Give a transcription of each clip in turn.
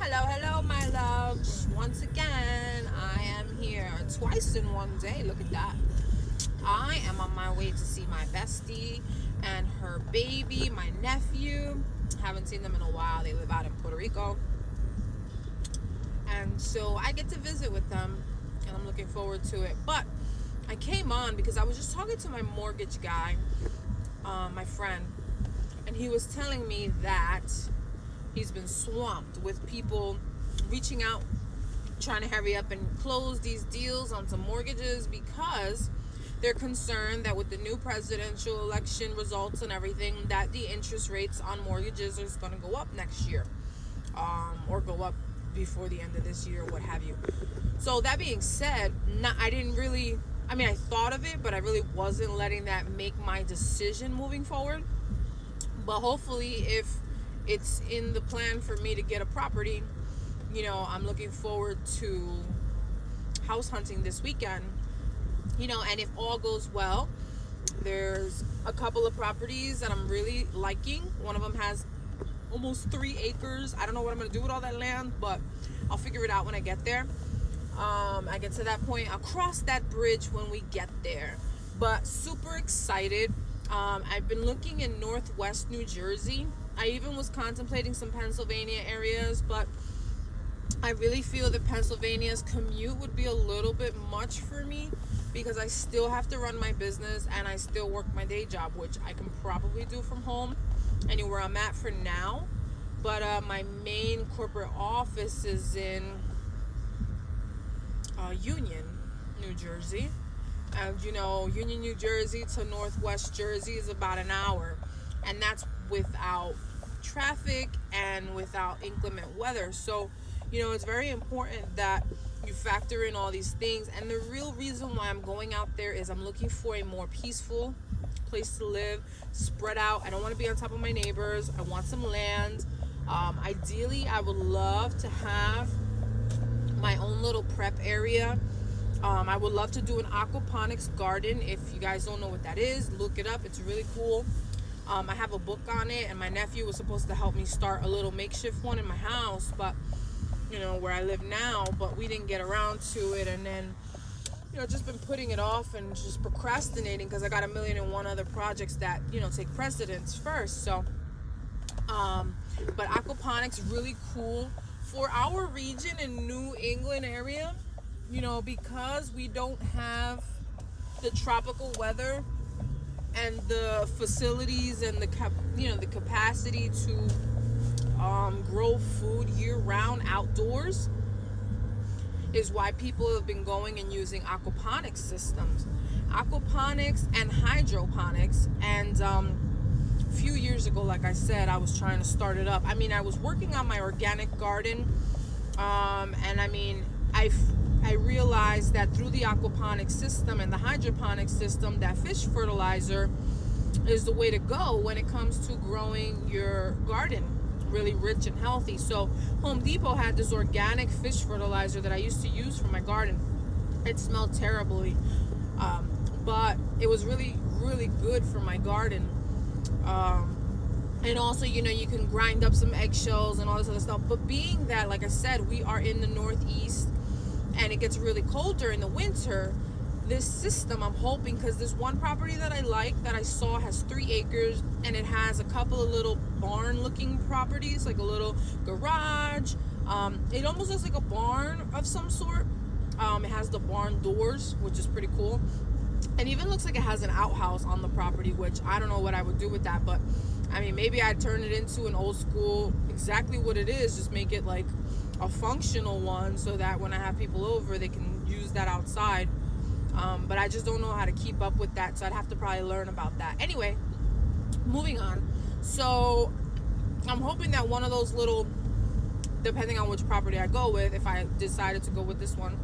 Hello, hello, my loves. Once again, I am here twice in one day. Look at that. I am on my way to see my bestie and her baby, my nephew. Haven't seen them in a while. They live out in Puerto Rico. And so I get to visit with them, and I'm looking forward to it. But I came on because I was just talking to my mortgage guy, my friend, and he was telling me that he's been swamped with people reaching out, trying to hurry up and close these deals on some mortgages because they're concerned that with the new presidential election results and everything, that the interest rates on mortgages is going to go up next year, or go up before the end of this year, what have you. So that being said, I thought of it, but I really wasn't letting that make my decision moving forward. But hopefully, if it's in the plan for me to get a property, I'm looking forward to house hunting this weekend, and if all goes well, there's a couple of properties that I'm really liking. One of them has almost 3 acres. I don't know what I'm going to do with all that land, but I'll figure it out when I get there. I get to that point. I'll cross that bridge when we get there. But super excited. I've been looking in Northwest New Jersey. I even was contemplating some Pennsylvania areas, but I really feel that Pennsylvania's commute would be a little bit much for me because I still have to run my business and I still work my day job, which I can probably do from home anywhere I'm at for now. But my main corporate office is in Union, New Jersey. And Union, New Jersey to Northwest Jersey is about an hour, and that's without traffic and without inclement weather. So it's very important that you factor in all these things. And the real reason why I'm going out there is I'm looking for a more peaceful place to live, spread out. I don't want to be on top of my neighbors. I want some land. Ideally, I would love to have my own little prep area. I would love to do an aquaponics garden. If you guys don't know what that is, look it up. It's really cool. I have a book on it, and my nephew was supposed to help me start a little makeshift one in my house, but where I live now, but we didn't get around to it. And then just been putting it off and just procrastinating because I got 1,000,001 other projects that take precedence first. So but aquaponics really cool for our region in New England area, because we don't have the tropical weather and the facilities and the capacity to grow food year-round outdoors, is why people have been going and using aquaponics systems, aquaponics and hydroponics. And a few years ago, like I said, I was trying to start it up. I was working on my organic garden, and I realized that through the aquaponics system and the hydroponics system, that fish fertilizer is the way to go when it comes to growing your garden really rich and healthy. So Home Depot had this organic fish fertilizer that I used to use for my garden. It smelled terribly, but it was really, really good for my garden. And also, you can grind up some eggshells and all this other stuff. But being that, like I said, we are in the Northeast and it gets really cold during the winter, this system, I'm hoping, because there's one property that I like that I saw has 3 acres, and it has a couple of little barn looking properties, like a little garage. It almost looks like a barn of some sort. It has the barn doors, which is pretty cool. And even looks like it has an outhouse on the property, which I don't know what I would do with that, but maybe I'd turn it into an old school, exactly what it is, just make it like a functional one so that when I have people over, they can use that outside. But I just don't know how to keep up with that, so I'd have to probably learn about that. Anyway, moving on. So I'm hoping that one of those little, depending on which property I go with, if I decided to go with this one,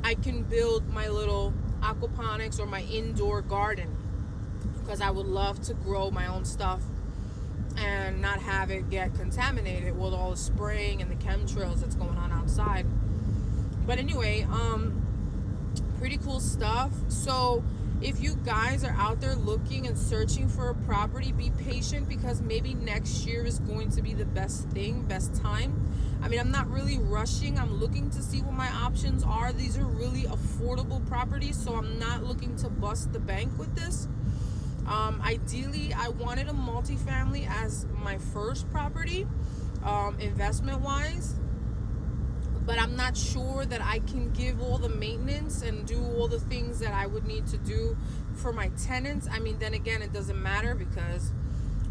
I can build my little aquaponics or my indoor garden, because I would love to grow my own stuff and not have it get contaminated with all the spraying and the chemtrails that's going on outside. But anyway, pretty cool stuff. So If you guys are out there looking and searching for a property, be patient, because maybe next year is going to be the best time. I mean, I'm not really rushing. I'm looking to see what my options are. These are really affordable properties, so I'm not looking to bust the bank with this. Ideally, I wanted a multifamily as my first property, investment wise, but I'm not sure that I can give all the maintenance and do all the things that I would need to do for my tenants. I mean, then again, it doesn't matter, because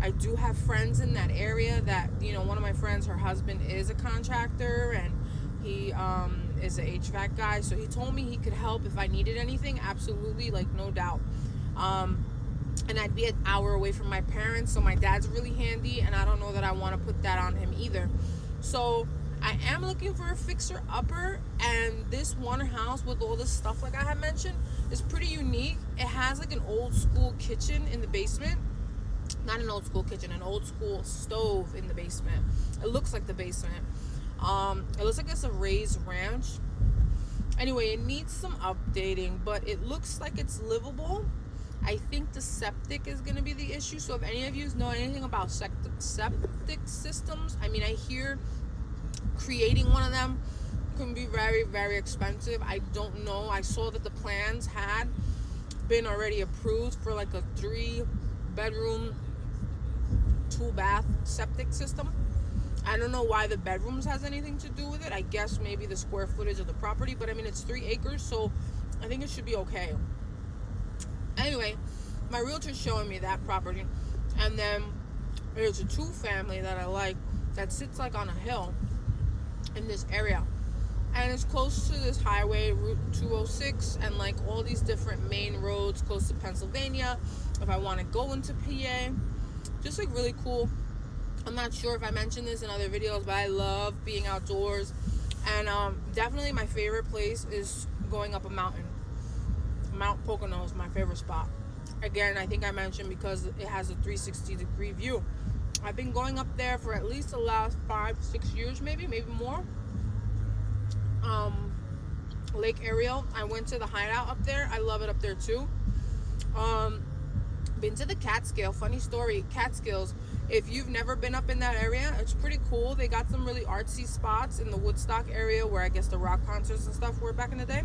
I do have friends in that area that, one of my friends, her husband is a contractor, and he is an HVAC guy, so he told me he could help if I needed anything. Absolutely, like, no doubt. And I'd be an hour away from my parents, so my dad's really handy, and I don't know that I want to put that on him either. So I am looking for a fixer-upper, and this one house with all this stuff, like I had mentioned, is pretty unique. It has like an old-school kitchen in the basement. Not an old-school kitchen, an old-school stove in the basement. It looks like the basement. It looks like it's a raised ranch. Anyway, it needs some updating, but it looks like it's livable. I think the septic is going to be the issue. So if any of you know anything about septic systems, I mean, I hear creating one of them can be very, very expensive. I don't know. I saw that the plans had been already approved for like a 3-bedroom, 2-bath septic system. I don't know why the bedrooms has anything to do with it. I guess maybe the square footage of the property, but I mean, it's 3 acres, so I think it should be okay. Anyway, my realtor's showing me that property, and then there's a 2-family that I like that sits like on a hill in this area, and it's close to this highway, Route 206, and like all these different main roads close to Pennsylvania if I want to go into PA. Just like really cool. I'm not sure if I mentioned this in other videos, but I love being outdoors, and definitely my favorite place is going up a mountain. Mount Pocono is my favorite spot. Again, I think I mentioned because it has a 360-degree view. I've been going up there for at least the last 5-6 years, maybe more. Lake Ariel, I went to the hideout up there. I love it up there too. Been to the Catskill. Funny story, Catskills. If you've never been up in that area, it's pretty cool. They got some really artsy spots in the Woodstock area where I guess the rock concerts and stuff were back in the day.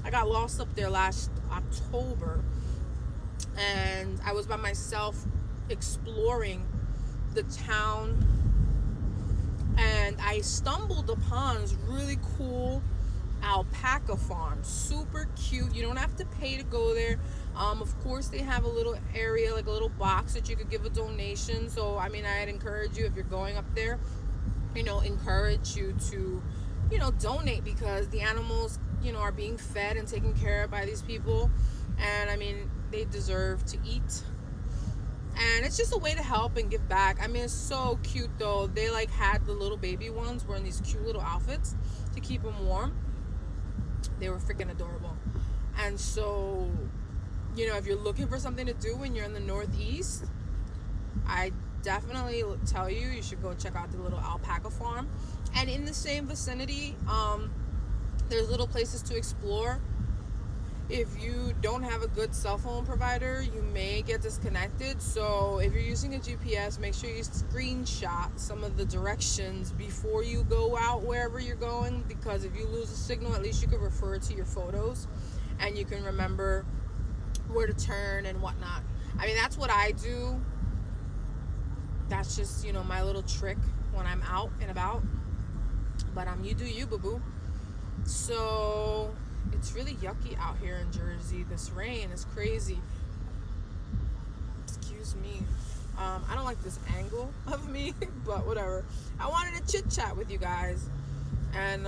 I got lost up there last October, and I was by myself exploring the town, and I stumbled upon this really cool alpaca farm. Super cute. You don't have to pay to go there. Of course, they have a little area, like a little box that you could give a donation. So, I mean, I'd encourage you, if you're going up there, encourage you to, donate, because the animals, are being fed and taken care of by these people. And I mean, they deserve to eat. And it's just a way to help and give back. I mean, it's so cute though. They like had the little baby ones wearing these cute little outfits to keep them warm. They were freaking adorable. And so, if you're looking for something to do when you're in the Northeast, I definitely tell you should go check out the little alpaca farm. And in the same vicinity, there's little places to explore. If you don't have a good cell phone provider, you may get disconnected. So if you're using a GPS, make sure you screenshot some of the directions before you go out wherever you're going, because if you lose a signal, at least you can refer to your photos and you can remember where to turn and whatnot. I mean, that's what I do. That's just, my little trick when I'm out and about. But you do you, boo-boo. So it's really yucky out here in Jersey. This rain is crazy. Excuse me. I don't like this angle of me, but whatever. I wanted to chit chat with you guys and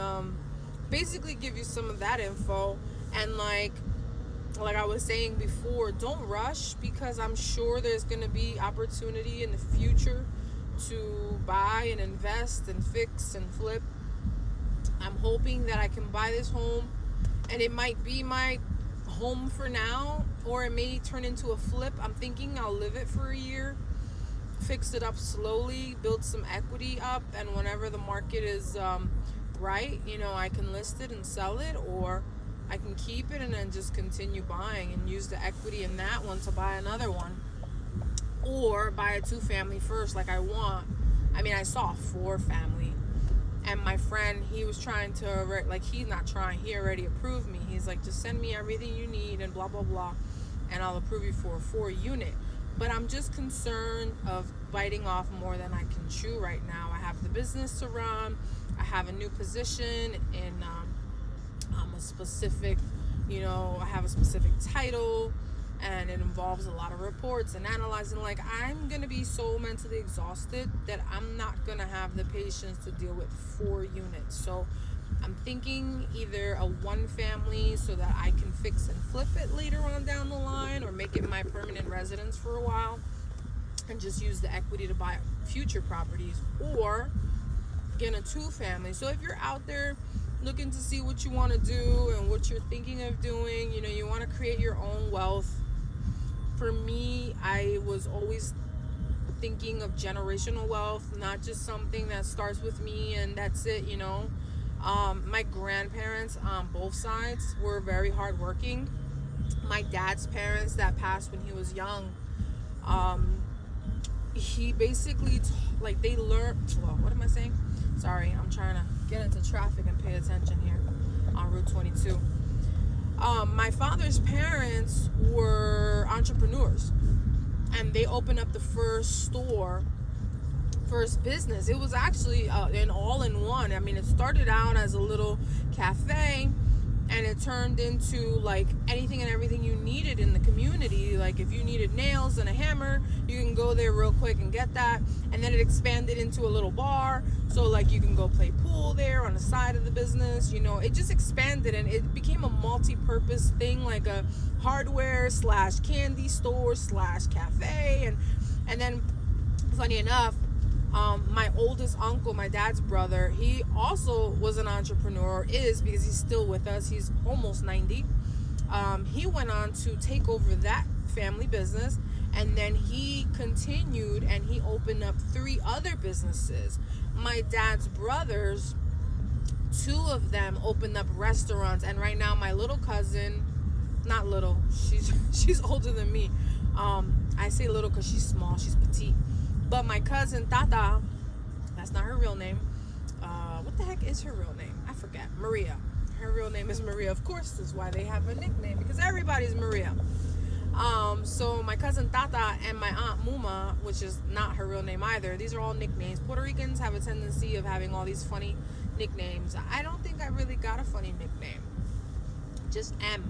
basically give you some of that info. And like I was saying before, don't rush, because I'm sure there's going to be opportunity in the future to buy and invest and fix and flip. I'm hoping that I can buy this home, and it might be my home for now, or it may turn into a flip. I'm thinking I'll live it for a year, fix it up slowly, build some equity up, and whenever the market is right, I can list it and sell it, or I can keep it and then just continue buying and use the equity in that one to buy another one, or buy a 2-family first like I want. I mean, I saw a 4-family, and my friend, he was trying to, like, he's not trying, he already approved me. He's like, just send me everything you need and blah blah blah, and I'll approve you for a 4-unit. But I'm just concerned of biting off more than I can chew right now. I have the business to run. I have a new position in a specific, I have a specific title, and it involves a lot of reports and analyzing. Like, I'm going to be so mentally exhausted that I'm not going to have the patience to deal with 4 units. So I'm thinking either a 1-family so that I can fix and flip it later on down the line, or make it my permanent residence for a while and just use the equity to buy future properties, or get a 2-family. So if you're out there looking to see what you want to do and what you're thinking of doing, you want to create your own wealth. For me, I was always thinking of generational wealth, not just something that starts with me and that's it. My grandparents on both sides were very hardworking. My dad's parents that passed when he was young, he basically they learned, what am I saying? Sorry, I'm trying to get into traffic and pay attention here on Route 22. My father's parents were entrepreneurs, and they opened up the first business. It was actually an all-in-one. I mean, it started out as a little cafe, and it turned into like anything and everything you needed in the community. Like, if you needed nails and a hammer, you can go there real quick and get that. And then it expanded into a little bar, so like you can go play pool there on the side of the business. It just expanded, and it became a multi-purpose thing, like a hardware / candy store / cafe. And then, funny enough, my oldest uncle, my dad's brother, he also was an entrepreneur, because he's still with us. He's almost 90. He went on to take over that family business, and then he continued and he opened up 3 other businesses. My dad's brothers, 2 of them opened up restaurants, and right now my little cousin, not little, she's older than me. I say little because she's small, she's petite. But my cousin Tata, that's not her real name. What the heck is her real name? I forget. Maria. Her real name is Maria. Of course, that's why they have a nickname, because everybody's Maria. So my cousin Tata and my aunt Muma, which is not her real name either. These are all nicknames. Puerto Ricans have a tendency of having all these funny nicknames. I don't think I really got a funny nickname. Just M.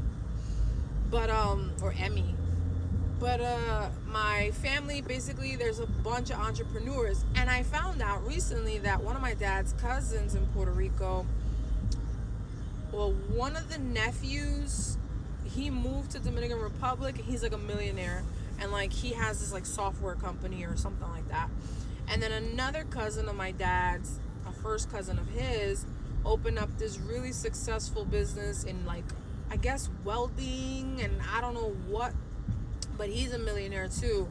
But, or Emmy. But my family, basically, there's a bunch of entrepreneurs. And I found out recently that one of my dad's cousins in Puerto Rico, one of the nephews, he moved to Dominican Republic. He's like a millionaire. And like he has this like software company or something like that. And then another cousin of my dad's, a first cousin of his, opened up this really successful business in like, I guess, welding and I don't know what. But he's a millionaire too.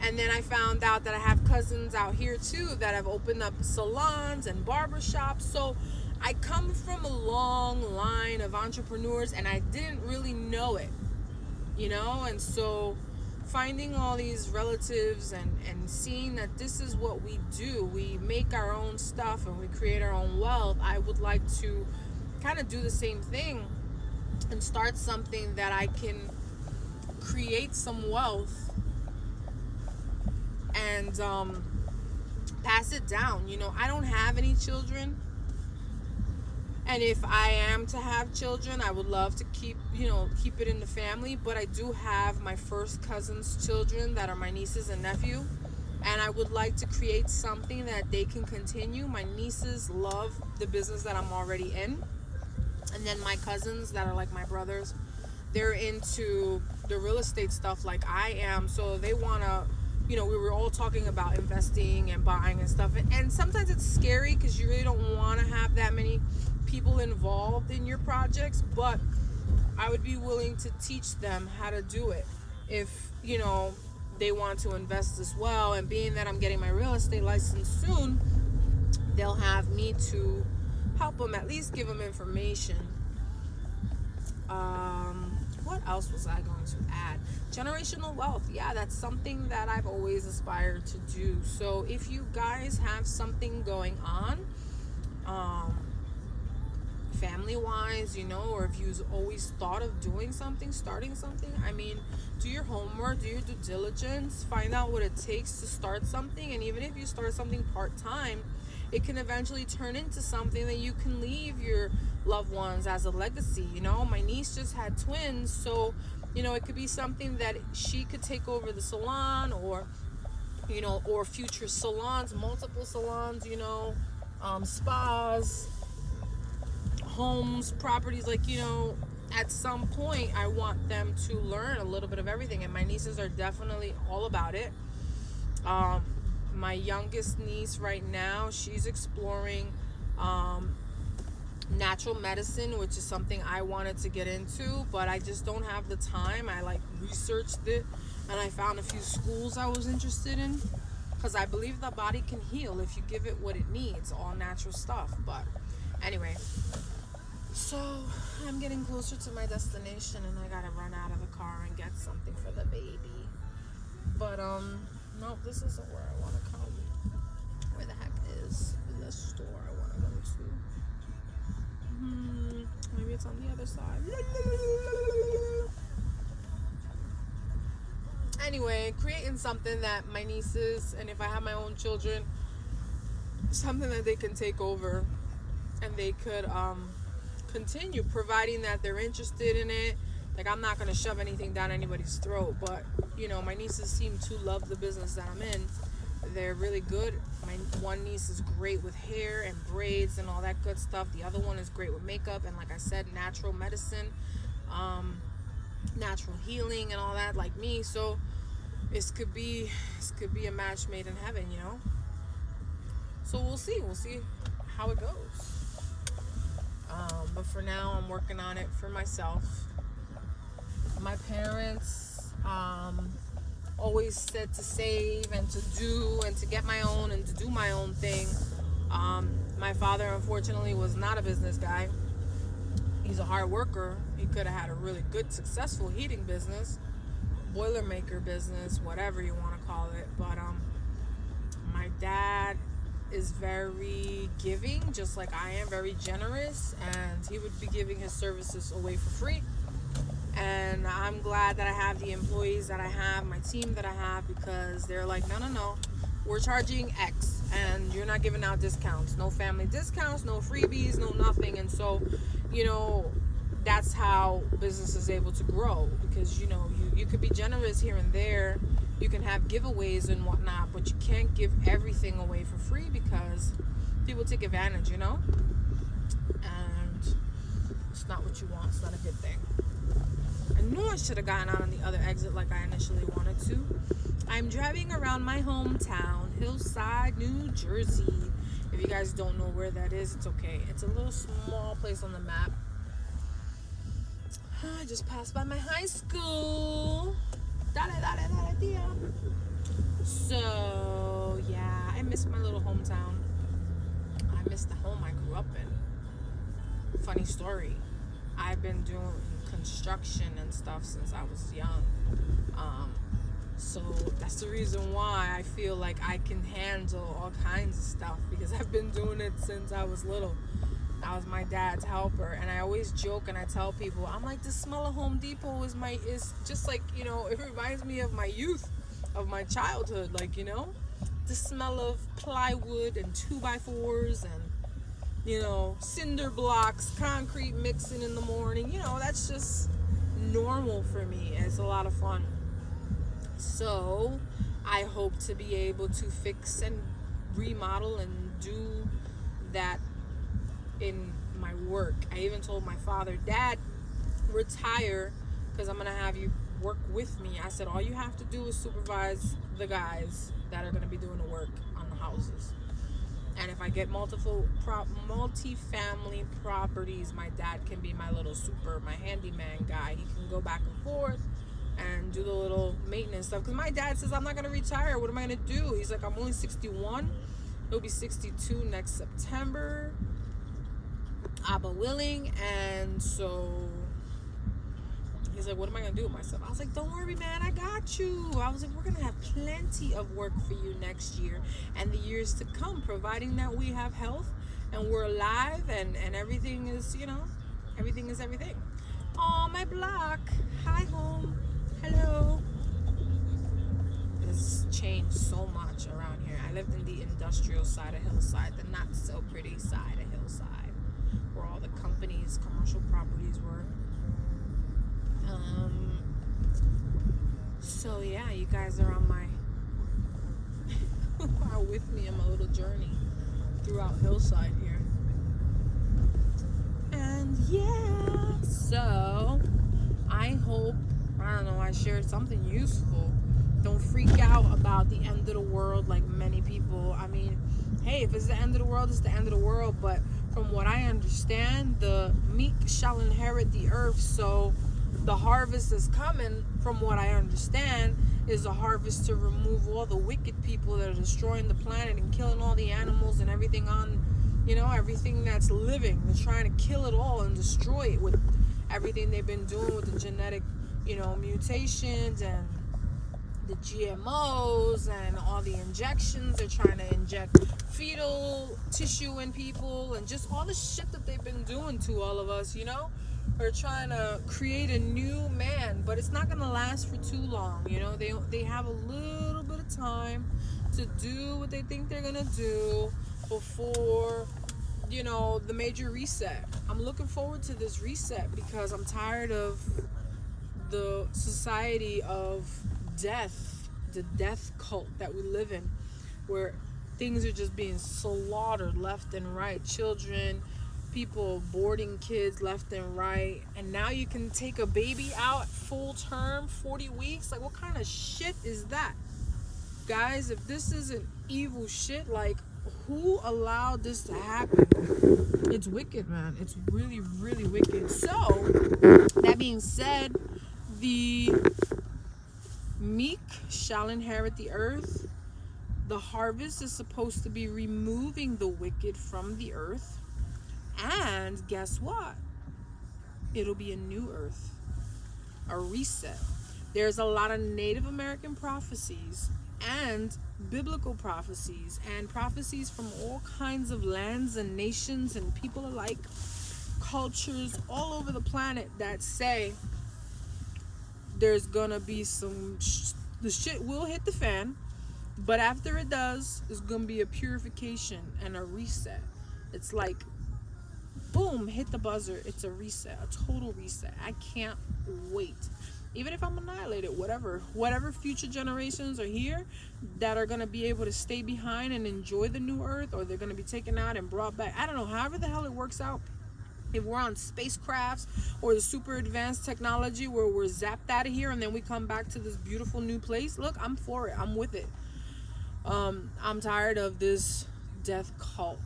And then I found out that I have cousins out here too that have opened up salons and barbershops. So I come from a long line of entrepreneurs, and I didn't really know it, and so finding all these relatives and seeing that this is what we do, we make our own stuff and we create our own wealth. I would like to kind of do the same thing and start something that I can create some wealth and pass it down. I don't have any children, and if I am to have children, I would love to keep it in the family. But I do have my first cousin's children that are my nieces and nephew, and I would like to create something that they can continue. My nieces love the business that I'm already in, and then my cousins that are like my brothers, they're into the real estate stuff like I am, so they want to, we were all talking about investing and buying and stuff, and sometimes it's scary because you really don't want to have that many people involved in your projects, but I would be willing to teach them how to do it if, they want to invest as well. And being that I'm getting my real estate license soon, they'll have me to help them, at least give them information. What else was I going to add? Generational wealth. Yeah, that's something that I've always aspired to do. So if you guys have something going on, family wise, or if you've always thought of doing something, starting something, I mean, do your homework, do your due diligence, find out what it takes to start something. And even if you start something part-time, it can eventually turn into something that you can leave your loved ones as a legacy. My niece just had twins, so it could be something that she could take over the salon, or or future salons, multiple salons, spas, homes, properties, at some point I want them to learn a little bit of everything, and my nieces are definitely all about it. My youngest niece right now, she's exploring natural medicine, which is something I wanted to get into, but I just don't have the time. I researched it, and I found a few schools I was interested in, because I believe the body can heal if you give it what it needs, all natural stuff. But anyway, so I'm getting closer to my destination, and I gotta run out of the car and get something for the baby. But no, this isn't where I want to come. Where the heck is the store I want to go to? Maybe it's on the other side. Anyway, creating something that my nieces, and if I have my own children, something that they can take over, and they could continue, providing that they're interested in it. I'm not going to shove anything down anybody's throat, but my nieces seem to love the business that I'm in. They're really good. My one niece is great with hair and braids and all that good stuff. The other one is great with makeup and, like I said, natural medicine, natural healing and all that, like me. So this could be a match made in heaven, So we'll see how it goes. But for now, I'm working on it for myself. My parents always said to save and to do and to get my own and to do my own thing. My father, unfortunately, was not a business guy. He's a hard worker. He could have had a really good, successful heating business, boilermaker business, whatever you want to call it. But my dad is very giving, just like I am, very generous, and he would be giving his services away for free. And I'm glad that I have the employees that I have, my team that I have, because they're like, no, we're charging X, and you're not giving out discounts, no family discounts, no freebies, no nothing. And so, that's how business is able to grow, because you could be generous here and there. You can have giveaways and whatnot, but you can't give everything away for free, because people take advantage, and it's not what you want. It's not a good thing. I knew I should have gotten out on the other exit like I initially wanted to. I'm driving around my hometown, Hillside, New Jersey. If you guys don't know where that is, it's okay. It's a little small place on the map. I just passed by my high school. Dale, tia. So, yeah, I miss my little hometown. I miss the home I grew up in. Funny story. I've been doing construction and stuff since I was young. So that's the reason why I feel like I can handle all kinds of stuff, because I've been doing it since I was little. I was my dad's helper, and I always joke and I tell people, I'm like, the smell of Home Depot is just like, it reminds me of my youth, of my childhood, the smell of plywood and 2x4s and cinder blocks, concrete mixing in the morning. That's just normal for me. It's a lot of fun. So I hope to be able to fix and remodel and do that in my work. I even told my father, Dad, retire, because I'm going to have you work with me. I said, all you have to do is supervise the guys that are going to be doing the work on the houses. And if I get multi-family properties, my dad can be my little my handyman guy. He can go back and forth and do the little maintenance stuff. Because my dad says, I'm not going to retire. What am I going to do? He's like, I'm only 61. He'll be 62 next September. Abba willing. And so He's like, what am I going to do with myself? I was like, don't worry, man. I got you. I was like, we're going to have plenty of work for you next year and the years to come, providing that we have health and we're alive and everything is, everything is everything. Oh, my block. Hi, home. Hello. It's changed so much around here. I lived in the industrial side of Hillside, the not so pretty side of Hillside, where all the companies, commercial properties were. So yeah, you guys are on are with me on my little journey throughout Hillside here. And yeah, so I hope, I shared something useful. Don't freak out about the end of the world like many people. I mean, hey, if it's the end of the world, it's the end of the world. But from what I understand, the meek shall inherit the earth. So the harvest is coming, from what I understand, is a harvest to remove all the wicked people that are destroying the planet and killing all the animals and everything everything that's living. They're trying to kill it all and destroy it with everything they've been doing with the genetic, mutations and the GMOs and all the injections. They're trying to inject fetal tissue in people and just all the shit that they've been doing to all of us, They're trying to create a new man, but it's not going to last for too long, They have a little bit of time to do what they think they're going to do before, the major reset. I'm looking forward to this reset because I'm tired of the society of death, the death cult that we live in, where things are just being slaughtered left and right. Children, people boarding kids left and right. And now you can take a baby out full term, 40 weeks. Like, what kind of shit is that? Guys, if this isn't evil shit, like, who allowed this to happen? It's wicked, man. It's really, really wicked. So, that being said, the meek shall inherit the earth. The harvest is supposed to be removing the wicked from the earth. And guess what? It'll be a new earth, a reset. There's a lot of Native American prophecies and biblical prophecies and prophecies from all kinds of lands and nations and people alike, cultures all over the planet that say there's gonna be the shit will hit the fan, but after it does, there's gonna be a purification and a reset. It's like, boom, hit the buzzer. It's a reset, a total reset. I can't wait. Even if I'm annihilated, whatever future generations are here that are gonna be able to stay behind and enjoy the new earth, or they're gonna be taken out and brought back. I don't know, however the hell it works out. If we're on spacecrafts or the super advanced technology where we're zapped out of here and then we come back to this beautiful new place, look, I'm for it. I'm with it. I'm tired of this death cult,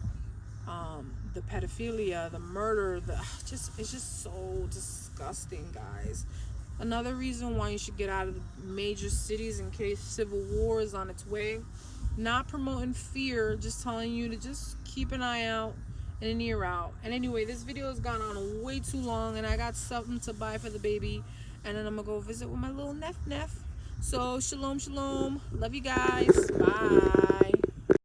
the pedophilia, the murder, it's just so disgusting, guys. Another reason why you should get out of the major cities in case civil war is on its way. Not promoting fear, just telling you to just keep an eye out and an ear out. And anyway, this video has gone on way too long, and I got something to buy for the baby, and then I'm gonna go visit with my little nef. So shalom, shalom. Love you guys. Bye.